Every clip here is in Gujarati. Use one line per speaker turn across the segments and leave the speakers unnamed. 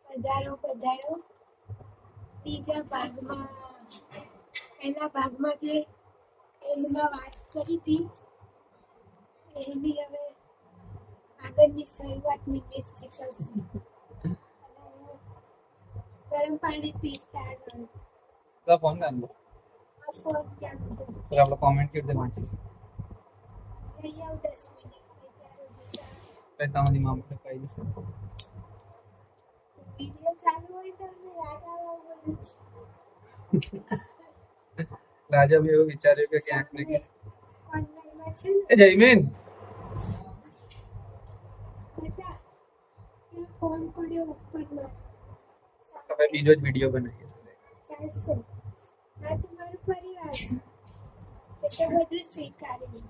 પધારો પધારો. બીજા ભાગમાં, પહેલા ભાગમાં જે એન્ડમાં વાત કરી હતી એની હવે આગળની શરૂઆતની મિસ્ટેક કરશે. ગરમ પાણી પીસ આગળ.
તો ફોન કર લો.
આ ફોન ક્યાં ગયો?
તો આપણે કોમેન્ટ કરી દે વાંચીશું.
લઈ આવ 10 મિનિટ.
પછી તમારી મામ કહી દેશે.
વિડીયો ચાલુ હોય તો અમને યાદ આવે બધું.
રાજા બી એવું વિચાર્યું કે ક્યાંક ને ક્યાંક
કોર્નરમાં છે ને
એ જયમીન
બેટા, ત્યાં ફોન પડ્યો ઉપરમાં.
તમે બીજો જ વિડીયો બનાવીએ છીએ.
ચાલશે. આ તમારો પરિવાર છે એટલે બધું સ્વીકારી.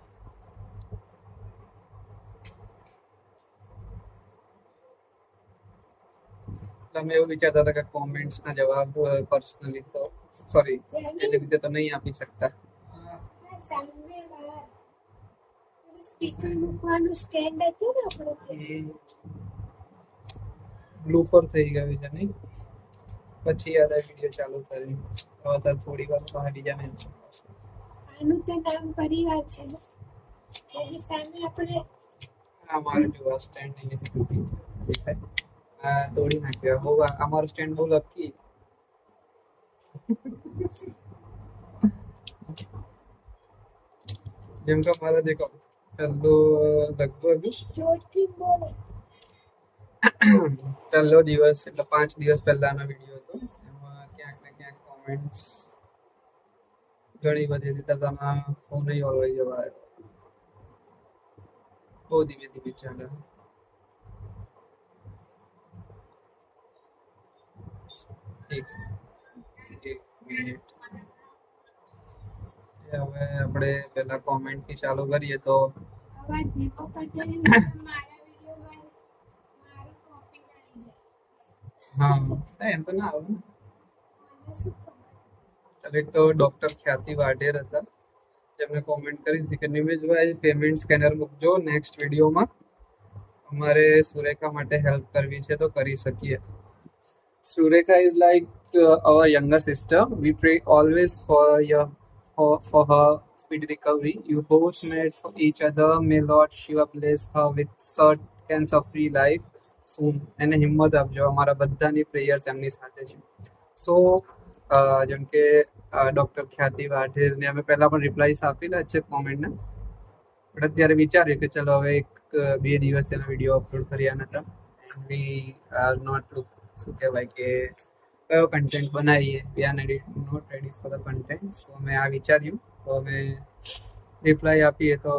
અમે એવું વિચારતા હતા કે કોમેન્ટ્સ ના જવાબ પર્સનલી તો સોરી એની રીતે તો નહીં આપી શકતા.
સામે બહાર સ્પીકર મૂકવાનું સ્ટેન્ડ હતું ને આપણું ત્યાં.
બ્લૂપર થઈ ગયું છે નહીં પછી યાદ આ વિડીયો ચાલુ કર્યું. હવે તો થોડી વાર બહાર બીજાને
આનું તો નામ પરિવાર છે ને. જેની સામે આપણે
આ મારું જોવા સ્ટેન્ડ નહીં તૂટી દેખાય. આ તોડી નાખ્યો. બહુ અમારું સ્ટેન્ડ બહુ લકી. જેમ કે મારે દેખો પહેલો લગભગ
જોરથી બોલે.
પહેલો દિવસ એટલે 5 દિવસ પહેલાનો વિડીયો હતો. એમાં ક્યાંક ને ક્યાંક કોમેન્ટ્સ ઘણી બધી હતી. તમે ફોન નહીં ઓળવાઈ જવા બહુ ધીમે ધીમે ચાલે. એક મિનિટ. હવે આપણે પહેલા કોમેન્ટ થી ચાલુ કરીએ તો
અવાજ ધીમો કરી દે. મારા વિડીયોમાં મારું કોપી આવી જાય.
હા એમ તો ના આવે ને.
મને શું ખબર.
ચાલો એક તો ડોક્ટર ખ્યાતિ વાઢેર હતા જેમને કોમેન્ટ કરી હતી કે નિમેશભાઈ પેમેન્ટ સ્કેનર મૂકજો નેક્સ્ટ વિડીયોમાં. અમારે સુરેખા માટે હેલ્પ કરવી છે તો કરી શકીએ. Sureka is like our younger sister. We pray always for her speedy recovery. You both made for each other. May Lord Shiva bless her with cancer-free life soon. એને હિંમત આપજો. અમારા બધાની પ્રેયર્સ એમની સાથે છે. સો જેમ કે ડૉક્ટર ખ્યાતિ વાઢેરને અમે પહેલાં પણ રિપ્લાયસ આપેલા છે કોમેન્ટના. બટ અત્યારે વિચાર્યું કે ચલો હવે 1-2 દિવસ એના વિડીયો અપલોડ કર્યા નહોતા. વી આર નોટ શું કહેવાય કે કયો કન્ટેન્ટ બનાવીએ. We are not ready for the content. So મેં આ વિચાર્યું તો અમે રિપ્લાય આપીએ તો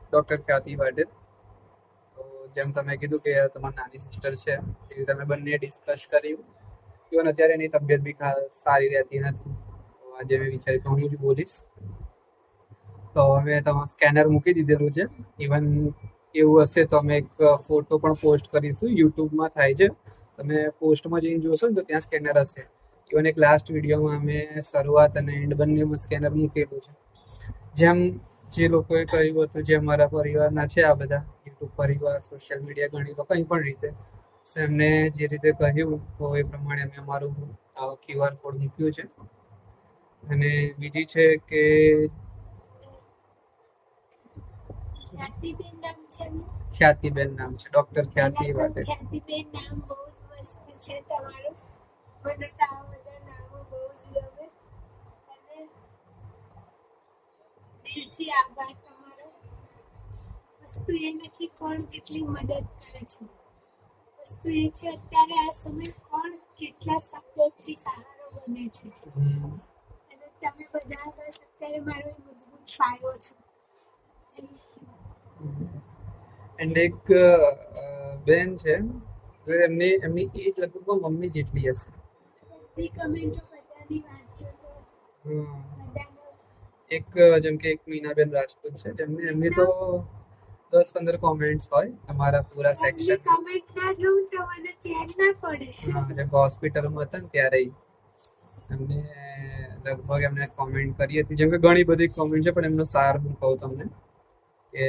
ડૉક્ટર ખ્યાતિ વાઢેર. તો જેમ તમે કીધું કે તમારી નાની સિસ્ટર છે એવી તમે બંને ડિસ્કસ કર્યું. ઇવન અત્યારે એની તબિયત બી સારી રહેતી નથી. તો આજે મેં વિચાર્યું કે હું જ બોલીશ. તો હવે તમે સ્કેનર મૂકી દીધેલું છે. ઇવન એવું હશે તો અમે એક ફોટો પણ પોસ્ટ કરીશું. યુટ્યુબમાં થાય છે. તમે પોસ્ટમાં જઈને જોશો ને તો ત્યાં સ્કેનર હશે. ઇવન એક લાસ્ટ વિડીયોમાં અમે શરૂઆત અને એન્ડ બંનેમાં સ્કેનર મૂકેલું છે. જેમ જે લોકોએ કહ્યું હતું જે અમારા પરિવારના છે આ બધા યુટ્યુબ પરિવાર સોશિયલ મીડિયા ગણી લો કંઈ પણ રીતે સો એમને જે રીતે કહ્યું તો એ પ્રમાણે અમે અમારું QR કોડ મૂક્યું છે. અને બીજી છે કે
ખ્યાતિબેન નામ છે એમનું?
ખ્યાતિબેન નામ છે. ડૉક્ટર ખ્યાતિ વાઢેર.
ખ્યાતિબેન નામ બહુ જ મસ્ત છે તમારું. મને તો આ બધા નામો બહુ જ ગમે. અને દિલથી આભાર તમારો. વસ્તુ એ નથી કોણ કેટલી મદદ કરે છે. વસ્તુ એ છે અત્યારે આ સમય કોણ કેટલા સપોર્ટથી સહારો બને છે. અને તમે બધા બસ અત્યારે મારો એ મજબૂત પાયો છો.
એન્ડ એક બેન છે એમની એજ લગભગ મમ્મી જેટલી હશે.
બધી કમેન્ટો બધાની વાંચો તો બધાનો
એક જેમ કે એક મીનાબેન રાજપૂત છે એમની તો 10-15 કોમેન્ટ્સ હોય અમારા પૂરા સેક્શન.
કમેન્ટ ના જોઉં તો મને ચેન ના પડે.
જેમ કે હોસ્પિટલમાં હતા ને ત્યારે એમને લગભગ એમને કોમેન્ટ કરી હતી. જેમ કે ઘણી બધી કોમેન્ટ છે પણ એમનો સાર હું કહું તમને કે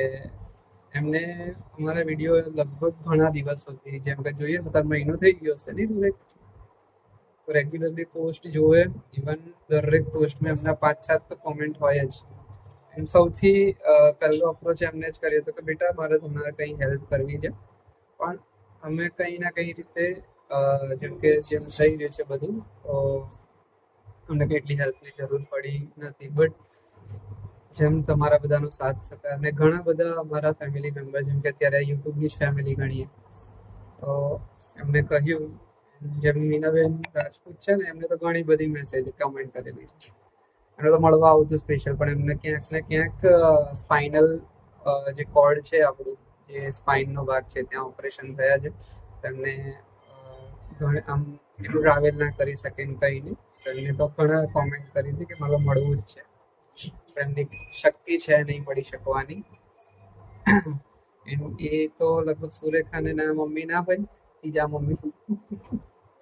એમને અમારા વિડીયો લગભગ ઘણા દિવસોથી, જેમ કે જોઈએ તો તાર મહિનો થઈ ગયો હશે નહીં સુરેખ, રેગ્યુલરલી પોસ્ટ જોવે, ઇવન દરેક પોસ્ટમાં એમના 5-7 તો કોમેન્ટ હોય જ. એન્ડ સૌથી પહેલો અપ્રોચ એમને જ કર્યો હતો કે બેટા મારે તમારે કંઈ હેલ્પ કરવી છે, પણ અમે કંઈ ના કંઈ રીતે જેમ કે જેમ થઈ રહ્યું છે બધું, તો અમને કેટલી હેલ્પની જરૂર પડી નથી. બટ જેમ તમારા બધાનો સાથ સહકાર અને ઘણા બધા અમારા ફેમિલી મેમ્બર, જેમ કે અત્યારે યુટ્યુબની જ ફેમિલી ગણીએ, તો એમને કહ્યું, જેમ મીનાબેન રાજપૂત છે ને, એમને તો ઘણી બધી મેસેજ કમેન્ટ કરેલી છે. એમને તો મળવા આવું હતું સ્પેશિયલ, પણ એમને ક્યાંક ને ક્યાંક સ્પાઇનલ જે કોર્ડ છે આપણું, જે સ્પાઇનનો ભાગ છે ત્યાં ઓપરેશન થયા છે. તેમને આમ એટલું ટ્રાવેલ ના કરી શકે ને કંઈ નહીં. એમને તો ઘણા કોમેન્ટ કરી હતી કે મારે મળવું જ છે, એમની શક્તિ છે નહીં મળી શકવાની. એ તો લગભગ સુરેખાને ના મમ્મી ના હોય, ત્રીજા મમ્મી.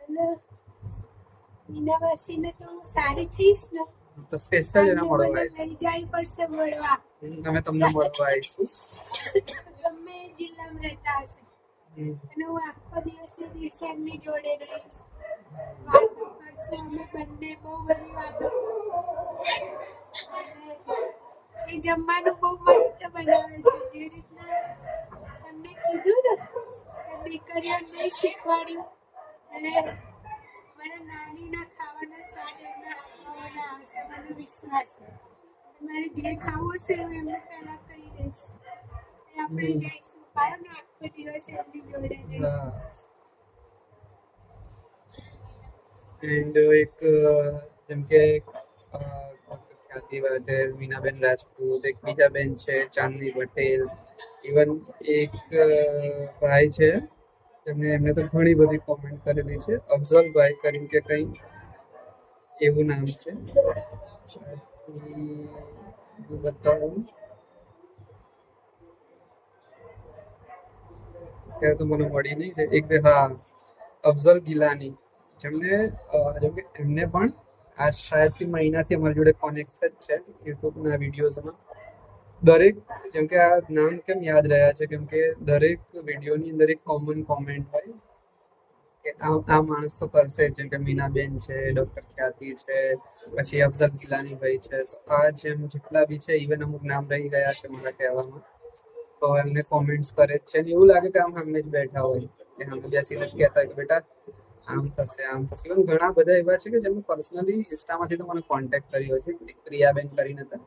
અને મીના માસીને તો હું સારી થઈશ ને
તો સ્પેશિયલ એના મળવા
મને
આવીશું.
લઈ જાય પડશે મળવા.
અમે તમને મળવા આવીશું.
ગમે એ જિલ્લામાં રહેતા હશે અને હું આખો દિવસે એમની જોડે રહીશ. વાતો કરશું અમે બંને, બહુ બધી વાતો કરશું. અને એ જમવાનું બહુ મસ્ત બનાવે છે. જે રીતના તમને કીધું ને કે દીકરીઓને નહીં શીખવાડ્યું, એટલે મારા નાનીના ખાવાના સ્વાદ એમના હાથમાં મને આવશે, મને વિશ્વાસ છે. મારે જે ખાવું હશે હું એમને પહેલા કહી દઈશ. આપણે જઈશું, કારણ કે આખો દિવસ એમની જોડે રહીશું.
એન્ડ એક જેમ કે ખ્યાતિ પટેલ, મીનાબેન રાજપૂત, એક બીજા બેન છે ચાંદની પટેલ, ઇવન એક ભાઈ છે એમને તો ઘણી બધી કોમેન્ટ કરેલી છે, અફઝલભાઈ કરીને કે કંઈ એવું નામ છે. બતાવું ત્યારે તો મને મળી નહીં. એક હા, અફઝલ ગિલાની, જેમને જેમ કે એમને પણ આ શાયદથી મહિનાથી અમારી જોડે કોનેક્ટેડ છે યુટ્યુબના વિડીયોઝમાં. દરેક, જેમ કે આ નામ કેમ યાદ રહ્યા છે, કેમ કે દરેક વિડીયોની અંદર એક કોમન કોમેન્ટ હોય કે આ માણસ તો કરશે. જેમ કે મીનાબેન છે, ડૉક્ટર ખ્યાતિ છે, પછી અફઝલ ગિલાની ભાઈ છે, તો આ જેમ જેટલા બી છે, ઇવન અમુક નામ રહી ગયા છે મારા કહેવામાં, તો એમને કોમેન્ટ્સ કરે જ છે. ને એવું લાગે કે આમ સામે જ બેઠા હોય, કે સામે બેસીને જ કહેતા હોય કે બેટા આમ થશે આમ થશે. ઇવન ઘણા બધા એવા છે કે જેમને પર્સનલી ઇન્સ્ટામાંથી તો મને કોન્ટેક્ટ કર્યો છે. પ્રિયાબેન કરીને હતા,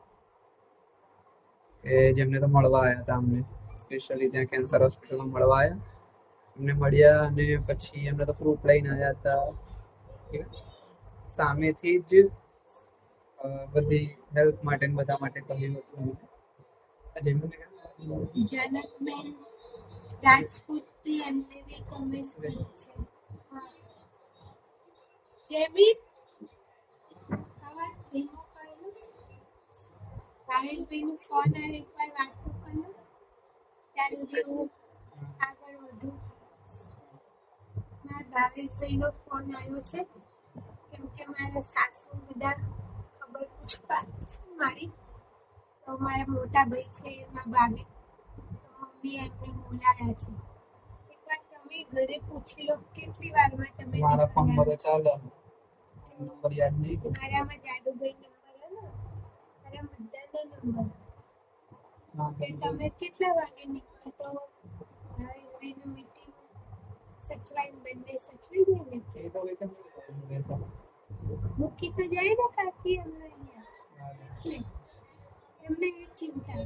કે જેમને તો મળવા આવ્યા હતા અમને, સ્પેશિયલી ત્યાં કેન્સર હોસ્પિટલમાં મળવા આવ્યા. એમને મળ્યા અને પછી એમને તો ફ્રૂટ લઈને આવ્યા હતા. સામેથી જ બધી હેલ્પ માટે બધા માટે કહ્યું હતું.
જનકબેન રાજપૂત બી એમને બી કમેન્ટ કરી છે. જેબી આવા ધીમો કરેલું ભાવેશભાઈનો ફોન આવ્યો, એકવાર વાત તો કર્યો, ત્યાર સુધી હું આગળ વધું. મારા ભાવેશભાઈનો ફોન આવ્યો છે, કેમ કે મારા સાસુ બધા ખબર પૂછવા છે મારી. તો મારા મોટા ભાઈ છે એમાં ભાભી, તો મમ્મી એમને બોલાયા છે. એકવાર તમે ઘરે પૂછી લો કેટલી વારમાં તમે
મારા ફોનમાં તો ચાલે, નંબર યાદ નહીં.
મારામાં જાડુભાઈ નંબર હે ને, મારા બધાના નંબર કે તમે કેટલા વાગે નીકળો, તો ભાવેશભાઈનું મીટિંગ સચવાઈને બંને સચવી દે ને, મૂકી તો જાય ને કાકી અમને અહીંયા, એટલે એમને એ ચિંતા.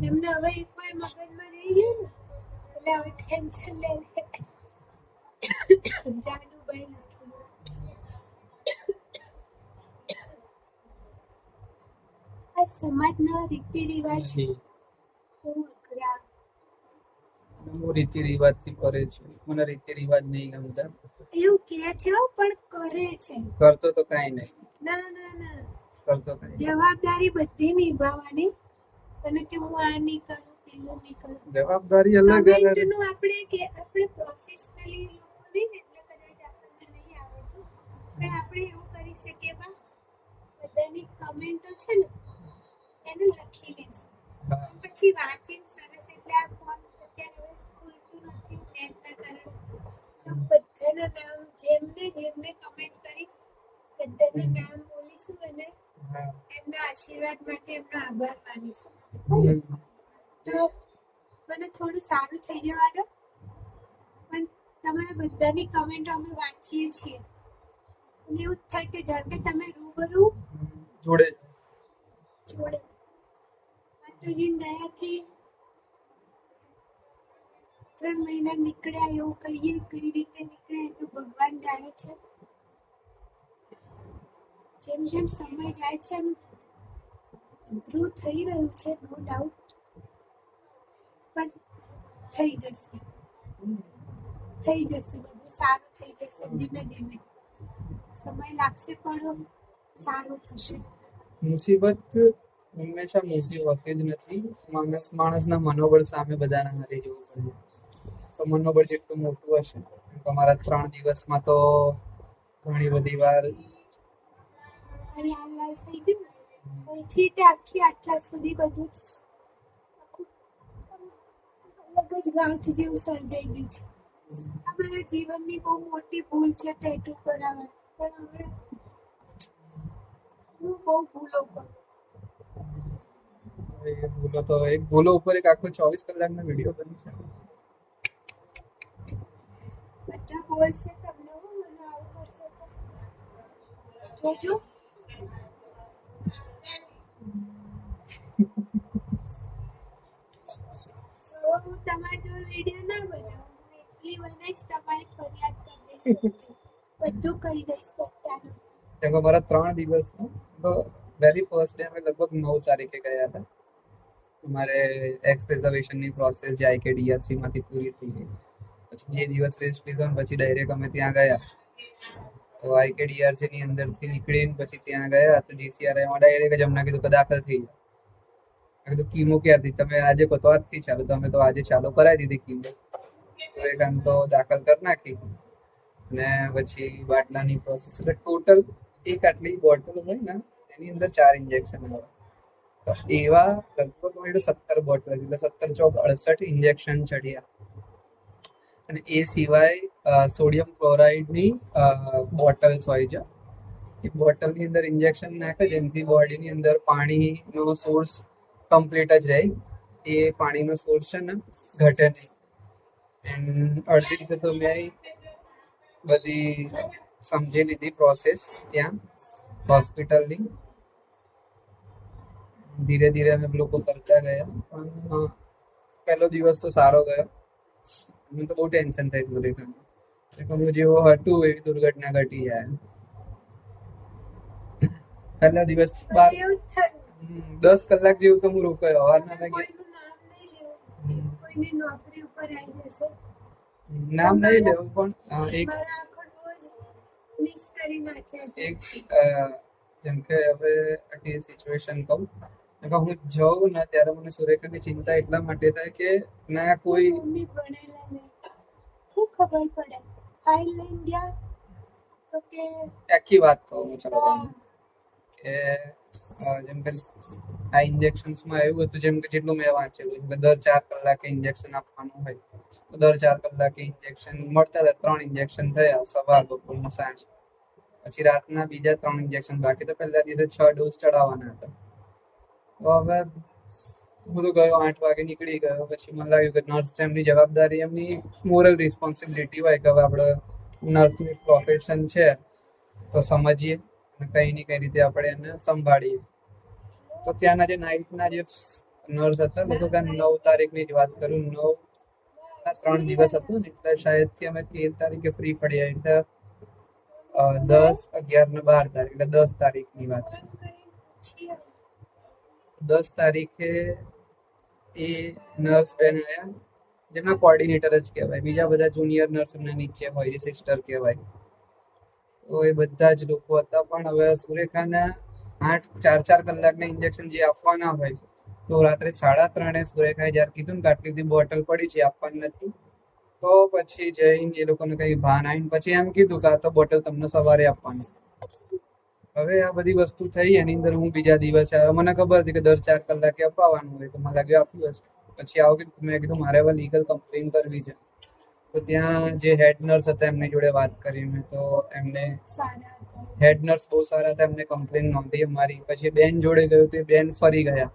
એમને હવે એકવાર મગજમાં રહી ગયું ને, એટલે હવે ટેન્શન લે જાડુભાઈ લખી. આ સમાજના રીતિ રિવાજ બહુ અઘરા.
હું રીતિ રિવાજથી કરે છે, મને રીતિ રિવાજ નહીં ગમતા.
એવું કે છે પણ કરે છે.
કરતો તો કાંઈ નહીં.
ના ના ના,
કરતો કાંઈ.
જવાબદારી બધી નિભાવવાની, અને કે હું આ નહીં કરું પેલું નહીં કરું.
જવાબદારી અલગ અલગ.
કમેન્ટનું આપણે પ્રોફેશનલી લોકો નહીં ને, એટલે કદાચ આપણને નહીં આવડતું, પણ આપણે એવું કરી શકીએ બા, બધાની કમેન્ટો છે ને એને લખી લેશું, પછી પછી વાંચીને સરસ એટલે આ ફોન અત્યારે હવે ખુલતું નથી નેટના કારણે તો બધાના નામ જેમને કમેન્ટ કરી બધાના નામ બોલીશું અને
હા
એમના આશીર્વાદ માટે એમનો આભાર માનીશું
હમ.
તો મને થોડું સારું થઈ જવા દો પણ તમારા બધાની કમેન્ટો અમે વાંચીએ છીએ અને એવું જ થાય કે જાણે કે તમે રૂબરૂ
જોડે
જોડે માતાજીની દયાથી 3 મહિના નીકળ્યા એવું કહીએ કઈ રીતે નીકળ્યા એ તો ભગવાન જાણે છે જેમ જેમ સમય જાય છે એમ અઘરું થઈ રહ્યું છે નો ડાઉટ પણ થઈ જશે બધું સારું થઈ જશે ધીમે ધીમે સમય લાગશે પણ સારું થશે
મુસીબત હંમેશા મોટી હોતી જ નથી માણસના મનોબળ સામે બધાને હારી જવું પડે તો મનોબળ જેટલું મોટું હશે તમારા 3 દિવસમાં તો ઘણી બધી વાર
અને આ લાલ થઈ ગયું અહીંથી તે આખી આટલા સુધી બધું જ આખું અલગ જ ગાંઠ જેવું સર્જાઈ ગયું છે આ મારા જીવનની બહુ મોટી ભૂલ છે ટેટુ કરાવવાની પણ હવે હું બહુ ભૂલો કરું
એક ભૂલો ઉપર એક આખો 24 કલાકનો વિડીયો બની શકે
બધા બોલશે તમને હું મને આવું કરશે તો જોજો તો હું તમારા જોડે વિડીયો ના બનાવું હું એકલી બનાવીશ તમારી ફરિયાદ કરી દઈશ બધું કહી દઈશ બધાનું
કેમ કે મારા 3 દિવસ તો વેરી ફર્સ્ટ ડે અમે લગભગ 9 તારીખે ગયા હતા અમારે એક્સ પ્રિઝર્વેશનની પ્રોસેસ જે IKDRC માંથી પૂરી થઈ ગઈ પછી 2 દિવસ રેસ્ટ લીધો અને પછી ડાયરેક્ટ અમે ત્યાં ગયા તો IKDRC ની અંદરથી નીકળીને પછી ત્યાં ગયા તો GCRI માં ડાયરેક્ટ જ અમને કીધું કે દાખલ થઈ જાઓ મેં કીધું કીમો ક્યારથી તમે આજે કહો તો આજથી ચાલુ તો અમે તો આજે ચાલુ કરાવી દીધી કીમો સૂર્યકાંત તો દાખલ કરી નાખી અને પછી બાટલાની પ્રોસેસ એટલે ટોટલ એક આટલી બોટલ હોય ને એની અંદર 4 ઇન્જેક્શન આવે તો એવા લગભગ 17 બોટલ એટલે 17 ચોક 68 ઇન્જેક્શન ચડ્યા અને એ સિવાય સોડિયમ ક્લોરાઇડની બોટલ્સ હોય છે એ બોટલની અંદર ઇન્જેક્શન નાખે જેનાથી બોડીની અંદર પાણીનો સોર્સ કમ્પ્લીટ જ રહે એ પાણીનો સોર્સ છે ને ઘટે નહીં એન્ડ અડધી રીતે તો મેં બધી સમજી લીધી પ્રોસેસ ત્યાં હોસ્પિટલની ધીરે ધીરે અમે લોકો કરતા ગયા પણ પહેલો દિવસ તો સારો ગયો મને તો બહુ ટેન્શન થઈ ગયું લેખન હું જેવો હતું એવી દુર્ઘટના ઘટી જાય પહેલા દિવસ
એવું જ થયું
10 કલાક જેવું તો હું રોકાયો હવારના મેં
કોઈનું નામ નહીં લેવું કોઈની નોકરી ઉપર આવી જશે
નામ નહીં લેવું પણ એક
મારા આખો રોજ મિસ કરી નાખ્યા છે
એક જેમ કે હવે આખી સિચ્યુએશન કહું હું જાઉં ને ત્યારે મને સુરેખાની ચિંતા એટલા માટે થાય કે ના કોઈ
મમ્મી ભણેલા નહીં શું ખબર પડે ફાઇલ લઈને ગયા તો કે
આખી વાત કહું હું ચલો તમને કે જેમ કે આ ઇન્જેક્શન્સમાં એવું હતું જેમ કે જેટલું મેં વાંચેલું કે દર 4 કલાકે ઇન્જેક્શન આપવાનું હોય તો દર 4 કલાકે ઇન્જેક્શન મળતા હતા 3 ઇન્જેક્શન થયા સવાર બપોરમાં સાંજ પછી રાતના બીજા 3 ઇન્જેક્શન બાકી તો પહેલા દિવસે 6 ડોઝ ચડાવવાના હતા તો હવે હું તો ગયો 8 વાગે નીકળી ગયો પછી મને લાગ્યું કે નર્સ એમની જવાબદારી એમની મોરલ રિસ્પોન્સિબિલિટી હોય કે હવે આપણે નર્સની પ્રોફેશન છે તો સમજીએ અને કઈ ને કઈ રીતે આપણે એને સંભાળીએ તો ત્યાંના જે નાઇટના જે નર્સ હતા લગભગ 9 તારીખની જ વાત કરું 9 3 દિવસ હતું ને એટલે શાયદથી અમે 13 તારીખે ફ્રી પડ્યા એટલે 10, 11 ને 12 તારીખ એટલે 10 તારીખની વાત 10 તારીખે એ નર્સ બેન આવ્યા જેમના કોર્ડિનેટર જ કહેવાય બીજા બધા જુનિયર નર્સ એમના નીચે હોય જે સિસ્ટર કહેવાય તો એ બધા જ લોકો હતા પણ હવે સુરેખાના 4 કલાકના ઇન્જેક્શન જે આપવાના હોય તો રાત્રે 3:30 સુરેખાએ જ્યારે કીધું ને કે આટલી બધી બોટલ પડી છે આપવાની નથી તો પછી જઈને એ લોકોને કંઈ ભાન આવીને પછી એમ કીધું કે આ તો બોટલ તમને સવારે આપવાની હવે આ બધી વસ્તુ થઈ એની અંદર હું બીજા દિવસે આવ્યો, મને ખબર હતી કે દર 4 કલાકે અપાવવાનું હોય, તો મને લાગ્યું આપ્યું હશે. પછી આવું કે મેં કીધું મારે હવે લીગલ કમ્પ્લેન કરવી છે. તો ત્યાં જે હેડ નર્સ હતા એમની જોડે વાત કરી મેં, તો એમને
સારા હતા.
હેડ નર્સ બહુ સારા હતા, એમને કમ્પ્લેન નોંધી અમારી. પછી બેન જોડે ગયું તો બેન ફરી ગયા,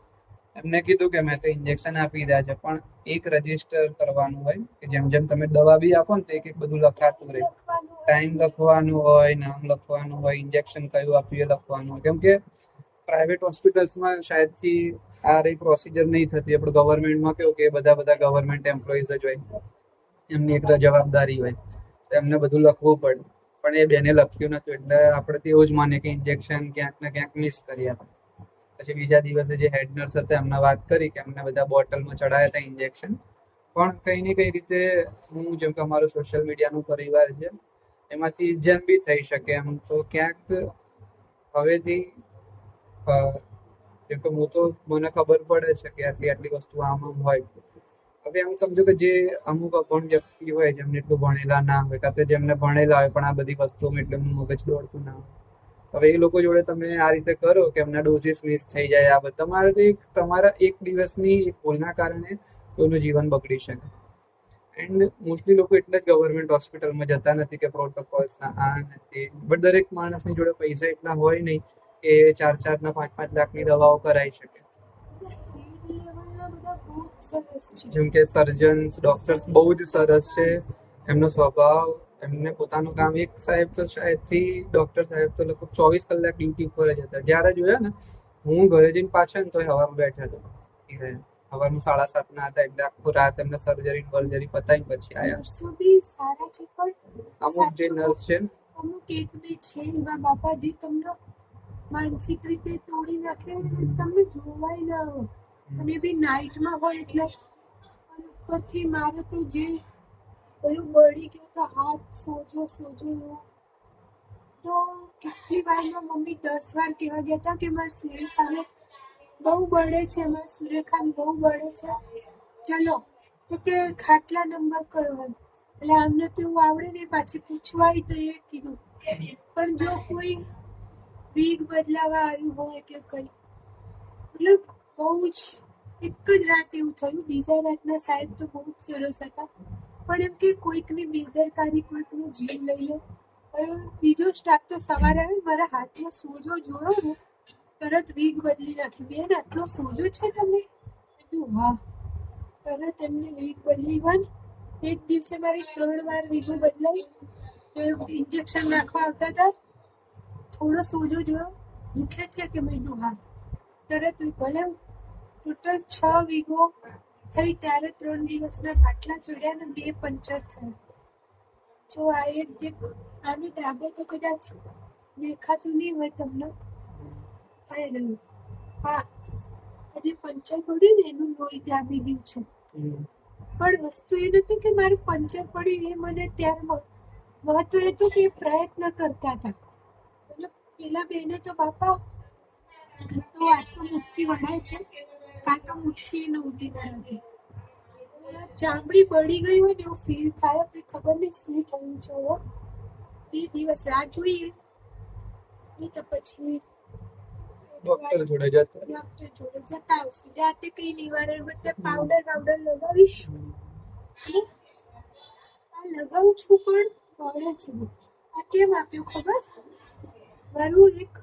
એમને કીધું કે મેં તો ઇન્જેક્શન આપી દીધા છે, પણ એક રજીસ્ટર કરવાનું હોય કે જેમ જેમ તમે દવા બી આપો ને તો એક એક બધું લખાતું રહે.
લખવાનું હોય.
ટાઈમ લખવાનું હોય, નામ લખવાનું હોય, ઇન્જેક્શન કયું આપ્યું એ લખવાનું હોય. કેમ કે પ્રાઇવેટ હોસ્પિટલ્સમાં શાયદથી આ રહી પ્રોસિજર નહીં થતી. આપણું ગવર્મેન્ટમાં કેવું કે બધા ગવર્મેન્ટ એમ્પ્લોઈઝ જ હોય, એમની એક જવાબદારી હોય, તો એમને બધું લખવું પડે. પણ એ બેને લખ્યું નતું, એટલે આપણે તો એવું જ માને કે ઇન્જેક્શન ક્યાંક ને ક્યાંક મિસ કર્યા. પછી બીજા દિવસે જે હેડ નર્સ હતા એમને વાત કરી કે અમને બધા બોટલમાં ચડાયા હતા ઇન્જેક્શન, પણ કઈ ને કઈ રીતે હું જેમ કે અમારું સોશિયલ મીડિયાનું પરિવાર છે એમાંથી જેમ બી થઈ શકે એમ, તો ક્યાંક હવેથી કેમ કે હું તો મને ખબર પડે છે કે આટલી વસ્તુ આમ હોય. હવે એમ સમજો કે જે અમુક અભણ વ્યક્તિ હોય જેમને એટલું ભણેલા ના હોય, કાં તો જેમને ભણેલા હોય પણ આ બધી વસ્તુમાં એટલે એમનું મગજ દોડતું ના હોય, હવે એ લોકો જોડે તમે આ રીતે કરો કે એમના ડોઝિસ મિસ થઈ જાય, આ બધું તમારે તો તમારા એક દિવસની એક ભૂલના કારણે કોઈનું જીવન બગડી શકે. એન્ડ મોસ્ટલી લોકો એટલે જ ગવર્મેન્ટ હોસ્પિટલમાં જતા નથી કે પ્રોટોકોલ્સના આ નથી, બટ દરેક માણસની જોડે પૈસા એટલા હોય નહીં કે 4-4 ને 5-5 લાખની દવાઓ કરાવી શકે.
હેડ લેવલના બધા બહુ જ સરસ છે.
જેમ કે સર્જન્સ, ડોક્ટર્સ બહુ જ સરસ છે, એમનો સ્વભાવ, એમને પોતાનું કામ. એક સાહેબ તો શાયદથી ડોક્ટર સાહેબ તો લગભગ 24 કલાક ડ્યુટી પર જ હતા. જ્યારે જોયા ને હું ઘરે જઈને પાછા ને તો હવામાં બેઠા હતા, સવારમાં 7:30 હતા, એટલે આખો રાત એમને સર્જરી વર્જરી પતાવીને પછી આવ્યા.
નર્સો બી સારા છે, પણ
અમુક જે નર્સ છે ને,
અમુક એક બે છે એવા બાપા જે તમને માનસિક રીતે તોડી નાખે, તમને જોવાય ના આવે. અને બી નાઇટમાં હોય એટલે. અને ઉપરથી મારે તો જે બધું બળી ગયું તો હાથ સોજો એવું. તો કેટલી વારમાં મમ્મી 10 વાર કહેવા ગયા હતા કે મારા સુરેખાને બહુ બળે છે, મારા સુરેખાને બહુ બળે છે, ચલો તો કે ખાટલા નંબર કરવાનો. એટલે આમને તો એવું આવડે ને, પાછી પૂછવા આવી તો એ કીધું. પણ જો કોઈ વીગ બદલાવા આવ્યું હોય કે કંઈ, મતલબ બહુ જ એક જ રાત એવું થયું. બીજા રાતના સાહેબ તો બહુ જ સરસ હતા, પણ એમ કે કોઈકની બેદરકારી કોઈકનો જીવ લઈ લે. બીજો સ્ટાફ તો સવારે આવે, મારા હાથમાં સોજો જોયો ને તરત વીગ બદલી નાખી. બેન આટલો સોજો છે તમને? કીધું હા. તરત એમને વીગ બદલી. એક દિવસે મારી 3 વાર વીગો બદલાઈ. તો ઇન્જેક્શન નાખવા આવતા હતા, થોડો સોજો જોયો, દુખે છે કે? મેં કીધું હા. તરત ભલે ટોટલ 6 વીગો થઈ ત્યારે 3 દિવસના બાટલા ચડ્યા ને 2 પંચર થયા. જો આ એક જે આનો દાગો તો કદાચ દેખાતું નહીં હોય તમને, હા, જે પંચર પડ્યું ને એનું લોહી જામી ગયું છે. પણ વસ્તુ એ નતું કે મારું પંચર પડ્યું એ મને ત્યારે મહત્વ એ હતું કે એ પ્રયત્ન કરતા હતા. મતલબ પેલા બેને તો બાપા તો આ તો મુઠ્ઠી વળાય છે, કાં તો મુઠ્ઠી નહોતી વળાતી. ચામડી બળી ગઈ હોય ને એવું ફીલ થાય. ખબર નહીં શું થયું છે. 2 દિવસ રાહ જોઈએ નહીં તો પછી
ડોક્ટર જોડે
જતા આવશું. જાતે કઈ નિવારણ બધા પાવડર લગાવીશ. આ લગાવું છું પણ બળે છે. આ કેમ આપ્યું ખબર? મારું એક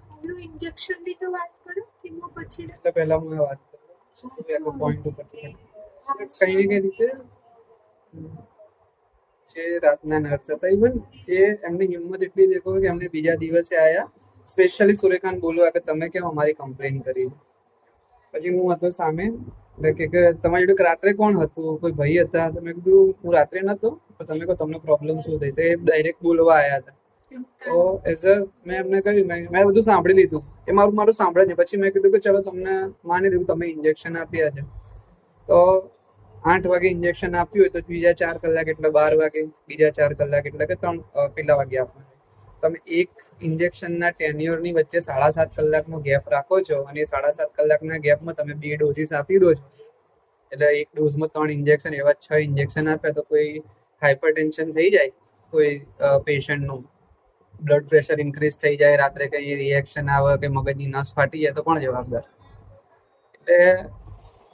ઇન્જેક્શનની તો વાત કરો કે હું પછી
પહેલા હું વાત કરું પોઈન્ટ ઉપર કઈ ને કઈ રીતે જે રાતના નર્સ હતા, ઇવન એમની હિંમત એટલી દેખો કે એમને બીજા દિવસે આવ્યા સ્પેશિયલી સુરેખાને બોલવા કે તમે કેમ અમારી કમ્પ્લેન કરી. પછી હું હતો સામે, એટલે કે તમારી જોડે રાત્રે કોણ હતું, કોઈ ભાઈ હતા? તો મેં કીધું હું રાત્રે નહોતો, પણ તમે કહો તમને પ્રોબ્લેમ શું થઈ. તો એ ડાયરેક્ટ બોલવા આવ્યા હતા. તો એઝ અ મેં એમને કહ્યું, મેં બધું સાંભળી લીધું, એ મારું સાંભળે નહીં. પછી મેં કીધું કે ચલો તમને માની દીધું તમે ઇન્જેક્શન આપ્યા છે, તો 8 વાગે ઇન્જેક્શન આપ્યું હોય તો બીજા 4 કલાક એટલે 12 વાગે, બીજા 4 કલાક એટલે કે 3 પેલા વાગે આપવાનું. તમે એક ઇન્જેક્શનના ટેન્યોરની વચ્ચે 7.5 કલાકનો ગેપ રાખો છો, અને એ 7.5 કલાકના ગેપમાં તમે 2 ડોઝીસ આપી દો છો, એટલે એક ડોઝમાં 3 ઇન્જેક્શન, એવા 6 ઇન્જેક્શન આપ્યા. તો કોઈ હાઇપરટેન્શન થઈ જાય કોઈ પેશન્ટનું બ્લડ પ્રેશર ઇન્ક્રીઝ થઈ જાય, રાત્રે કંઈ રિએક્શન આવે કે મગજની નસ ફાટી જાય તો કોણ જવાબદાર? એટલે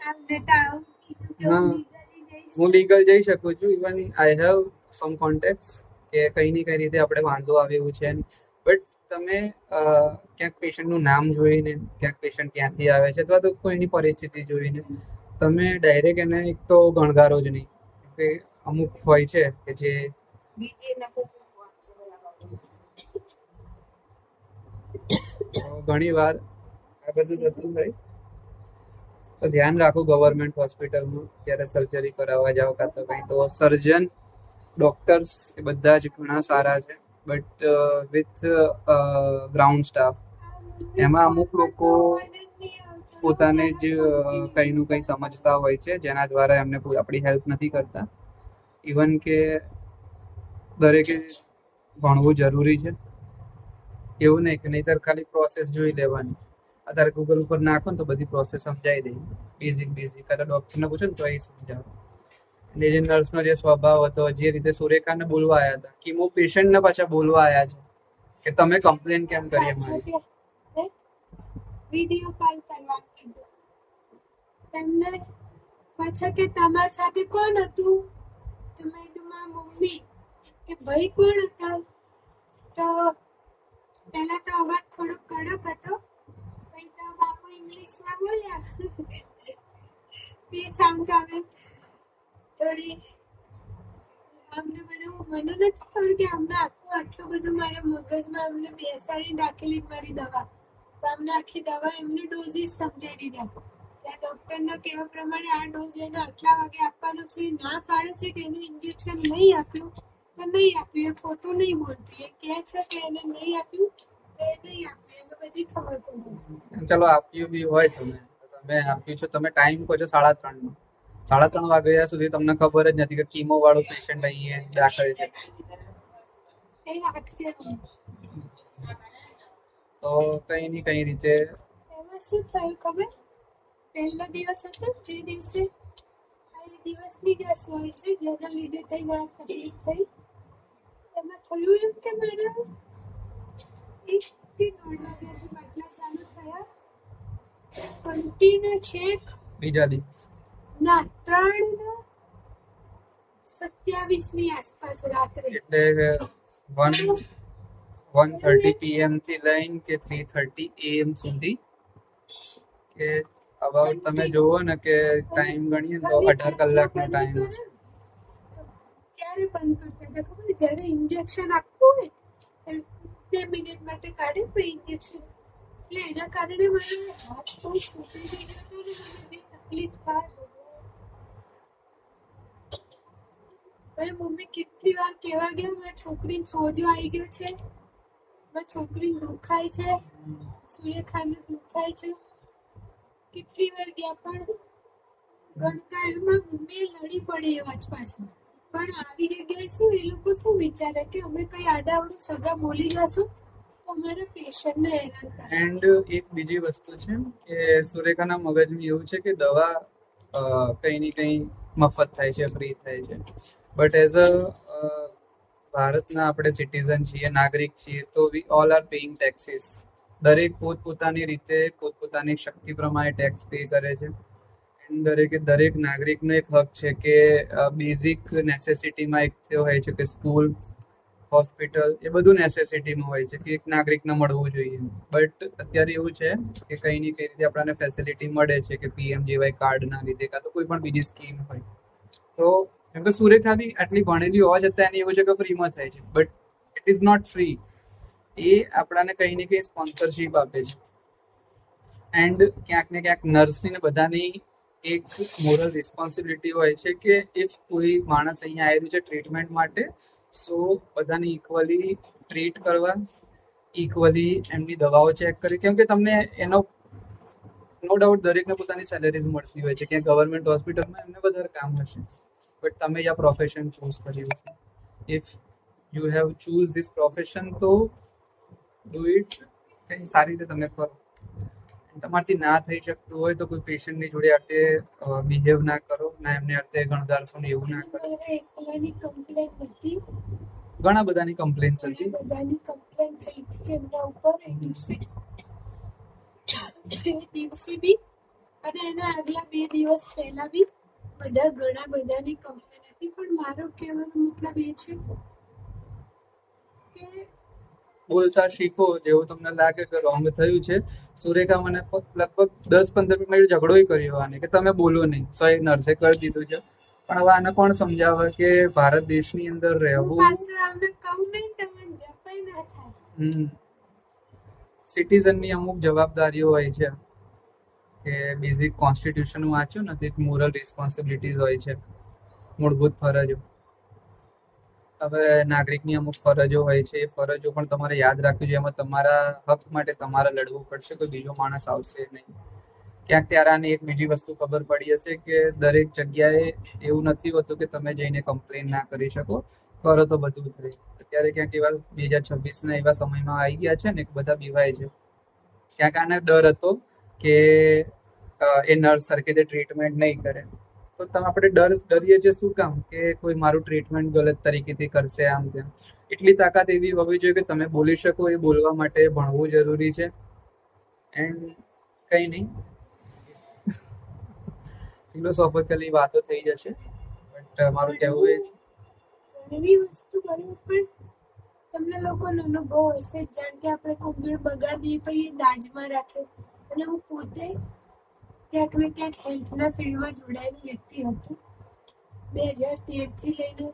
આમને તો આવું કીધું કે
હા.
હું legally જઈશ.
હું લીગલ જઈ શકું છું. Even I have sum contacts કે કંઈ ને કંઈ રીતે આપણે વાંધો આવે એવું છે. બટ તમે ક્યાંક પેશન્ટનું નામ જોઈને, ક્યાંક પેશન્ટ ક્યાંથી આવે છે અથવા તો કોઈની પરિસ્થિતિ જોઈને તમે ડાયરેક્ટ એને એક તો ગણગારો જ નહીં. કે અમુક હોય છે કે જે ઘણી વાર આ બધું થતું હોય તો ધ્યાન રાખો. ગવર્મેન્ટ હોસ્પિટલમાં જ્યારે સર્જરી કરાવવા જાઓ કાં તો કંઈ, તો સર્જન, ડોક્ટર્સ એ બધા જ ઘણા સારા છે, બટ વિથ ગ્રાઉન્ડ સ્ટાફ એમાં અમુક લોકો પોતાને જ કંઈનું કંઈ સમજતા હોય છે, જેના દ્વારા એમને આપણી હેલ્પ નથી કરતા. ઇવન કે દરેકે ભણવું જરૂરી છે એવું નહીં કે નહીંતર ખાલી પ્રોસેસ જોઈ લેવાની. અત્યારે ગૂગલ ઉપર નાખો ને તો બધી પ્રોસેસ સમજાઈ દે, બેઝિક. કાં તો ડૉક્ટરને પૂછો ને તો એ સમજાવે. અને જે નર્સનો જે સ્વભાવ હતો, જે રીતે સુરેખાને બોલવા આવ્યા હતા, કિમો પેશન્ટને પાછા બોલવા આવ્યા છે કે તમે કમ્પ્લેન કેમ કરી અમારી.
વિડીયો કોલ કરવા કીધું તેમને. પાછા કે તમારી સાથે કોણ હતું? તો મેં કીધું મારા મમ્મી. કે ભાઈ કોણ હતા? તો પહેલા તો અવાજ થોડો કડક હતો, પછી તો બાપુ ઇંગ્લિશમાં બોલ્યા. તે સમજાવે થોડી. અમને બધું મને નથી ખબર કે અમને આટલું બધું મારા મગજમાં અમને બેસાડી નાખેલી મારી દવા. તો અમને આખી દવા એમને ડોઝિસ સમજાવી દીધા કે ડૉક્ટરના કહેવા પ્રમાણે આ ડોઝ એને આટલા વાગે આપવાનો છે. ના પાડે છે કે એને ઇન્જેક્શન નહીં આપ્યું તો નહીં આપ્યું. એ ખોટું નહીં બોલતી, એ કહે છે કે એને નહીં આપ્યું તો એ નહીં આપ્યું. એને બધી ખબર પડી.
ચલો આપ્યું બી હોય તમે આપ્યું છો, તમે ટાઈમ કહો છો 3:30 3:30 વાગ્યા સુધી તમને ખબર જ નથી કે કીમો વાળો પેશન્ટ અહીંયા દાખલ છે.
એ રાખજે નહીં.
તો કંઈ ની કંઈ રીતે
એમાં શું થયું ખબર? પહેલો દિવસ હતો, જે દિવસે આ દિવસની ગેસ હોય છે જેના લીધે થઈને આ તકલીફ થઈ. એમાં થયું એમ કે મારા 1 થી 1.5 વાગ્યાથી બાટલા ચાલુ થયા કન્ટિન્યુ છેક
બીજા દિવસ
ના 3:27 ની આસપાસ રાત્રે.
એટલે 1:30 PM થી લઈને કે 3:30 AM સુધી કે અબાઉટ તમે જોવો ને કે ટાઈમ ગણીએ તો 18 કલાકનો ટાઈમ છે.
ક્યારે બંધ કરતા હતા ખબર? જ્યારે ઇન્જેક્શન આપવું હોય 2 મિનિટ માટે કાઢે પછી ઇન્જેક્શન. એટલે એના કારણે મારો હાથ બહુ છૂટી ગયો હતો ને મને જે તકલીફ થાય. મારી મમ્મી કેટલી વાર કહેવા ગયા મારી છોકરીને સોજો આવી ગયો છે, મારી છોકરીને દુખાય છે, સુરેખાને દુખાય છે. કેટલી વાર ગયા પણ ગણકારમાં મમ્મીએ લડી પડી એવા જ પાછા. પણ આવી જગ્યાએ શું એ લોકો શું વિચારે કે અમે કઈ આડાવડું સગા બોલી જશું તો અમારા પેશન્ટને હેરાન કરશે.
એન્ડ એક બીજી વસ્તુ છે કે સુરેખાના મગજમાં એવું છે કે દવા કંઈ ને કંઈ મફત થાય છે, ફ્રી થાય છે. બટ એઝ અ ભારતના આપણે સિટીઝન છીએ, નાગરિક છીએ, તો we all are paying taxes. દરેક પોતપોતાની રીતે પોતપોતાની શક્તિ પ્રમાણે ટેક્સ પે કરે છે. દરેક નાગરિકનો એક હક છે કે બેઝિક નેસેસિટીમાં એક હોય છે કે સ્કૂલ, હોસ્પિટલ, એ બધું નેસેસિટીમાં હોય છે કે એક નાગરિકને મળવું જોઈએ. બટ અત્યારે એવું છે કે કંઈ ને કંઈ રીતે આપણને ફેસિલિટી મળે છે કે PMJY કાર્ડના લીધે કાં તો કોઈ પણ બીજી સ્કીમ હોય. તો કેમ કે સુરેખા બી આટલી ભણેલી હોવા છતાં એને એવું છે કે ફ્રીમાં થાય છે, but it is not free. એ આપણાને કંઈ ને કંઈ સ્પોન્સરશીપ આપે છે. એન્ડ ક્યાંક ને ક્યાંક નર્સની ને બધાની એક મોરલ રિસ્પોન્સિબિલિટી હોય છે કે ઇફ કોઈ માણસ અહીંયા આવ્યું છે ટ્રીટમેન્ટ માટે, સો બધાને ઇક્વલી ટ્રીટ કરવા, ઇક્વલી એમની દવાઓ ચેક કરી. કેમ કે તમને એનો નો ડાઉટ દરેકને પોતાની સેલેરીઝ મળતી હોય છે. ક્યાંક ગવર્મેન્ટ હોસ્પિટલમાં એમને વધારે કામ હશે, બટ તમે જે આ પ્રોફેશન ચૂઝ કર્યું છે, if you have choose this profession તો ડુ ઇટ કંઈ સારી રીતે તમે કરો. તમારથી ના થઈ શકતું હોય તો કોઈ પેશન્ટની જોડે આતે બિહેવ ના કરો, ના એમને આતે ગણગારશો ને એવું ના કરો.
મારા એકલાની કમ્પ્લેન હતી,
ઘણા બધાની કમ્પ્લેન્સ હતી.
બધાની કમ્પ્લેન એપ્લાય થઈ હતી એમના ઉપર એ દિવસે બી અને એના આગલા 2 દિવસ પહેલા બી ઘણા બધાની કમ્પ્લેન હતી. પણ મારો કહેવાનો મતલબ એ છે કે
બોલતા શીખો. જેવું તમને લાગે કે રોંગ થયું છે, સુરેખા મને લગભગ 10-15 મિનિટ ઝઘડો કર્યો આને કે તમે બોલો નહીં, સો એ નર્સે કરી દીધું છે. પણ હવે આને કોણ સમજાવે કે ભારત દેશની અંદર
હું
રહેવું,
પાછું આમને કહું નહીં તમને જપાઈ ના થાય.
સિટીઝનની અમુક જવાબદારીઓ હોય છે કે બેઝિક કોન્સ્ટિટ્યુશન વાંચ્યું ને તો એક મોરલ રિસ્પોન્સિબિલિટીઝ હોય છે, મૂળભૂત ફરજો. હવે નાગરિકની અમુક ફરજો હોય છે, એ ફરજો પણ તમારે યાદ રાખવી જોઈએ. એમાં તમારા હક માટે તમારે લડવું પડશે, કોઈ બીજો માણસ આવશે નહીં. ક્યાંક ત્યારે આને એક બીજી વસ્તુ ખબર પડી હશે કે દરેક જગ્યાએ એવું નથી હોતું કે તમે જઈને કમ્પ્લેન ના કરી શકો, કરો તો બધું થાય. અત્યારે ક્યાંક એવા 2026ના એવા સમયમાં આવી ગયા છે ને કે બધા બીવાય છે. ક્યાંક આને ડર હતો કે એ નર્સ સરખી રીતે ટ્રીટમેન્ટ નહીં કરે, તો તમે આપણે ડરીએ છીએ શું કામ કે કોઈ મારું ટ્રીટમેન્ટ ગલત તરીકેથી કરશે, આમ તેમ. એટલી તાકાત એવી હોવી જોઈએ કે તમે બોલી શકો. એ બોલવા માટે ભણવું જરૂરી છે. એન્ડ કંઈ નહીં, ફિલોસોફિકલી વાતો થઈ જશે, બટ મારું કહેવું એ છે
એવી વસ્તુ કરવી પણ તમને લોકોનો અનુભવ હશે. જાણ કે આપણે કોઈક જોડે બગાડી દઈએ પછી એ દાજમાં રાખે. અને હું પોતે ક્યાંક ને ક્યાંક હેલ્થના ફિલ્ડમાં જોડાયેલી વ્યક્તિ હતું. 2013થી લઈને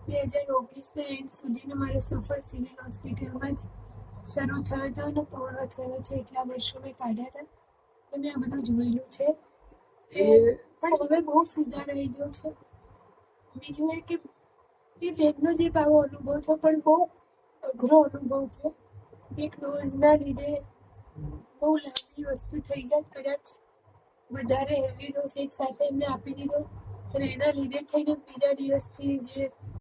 2019ના એન્ડ સુધીનો મારો સફર સિવિલ હોસ્પિટલમાં જ શરૂ થયો હતો અને પૂર્ણ થયો છે. એટલા વર્ષો મેં કાઢ્યા હતા અને મેં આ બધું જોયેલું છે. પણ હવે બહુ સુધાર આવી ગયો છે. બીજું એ કે એ બેનનો જ એક આવો અનુભવ થયો, પણ બહુ અઘરો અનુભવ થયો. એક ડોઝના લીધે બહુ લાંબી વસ્તુ થઈ જાય, કદાચ વધારે હેવી ડોઝ એક સાથે એમને આપી દીધો અને એના લીધે થઈને બીજા દિવસથી જે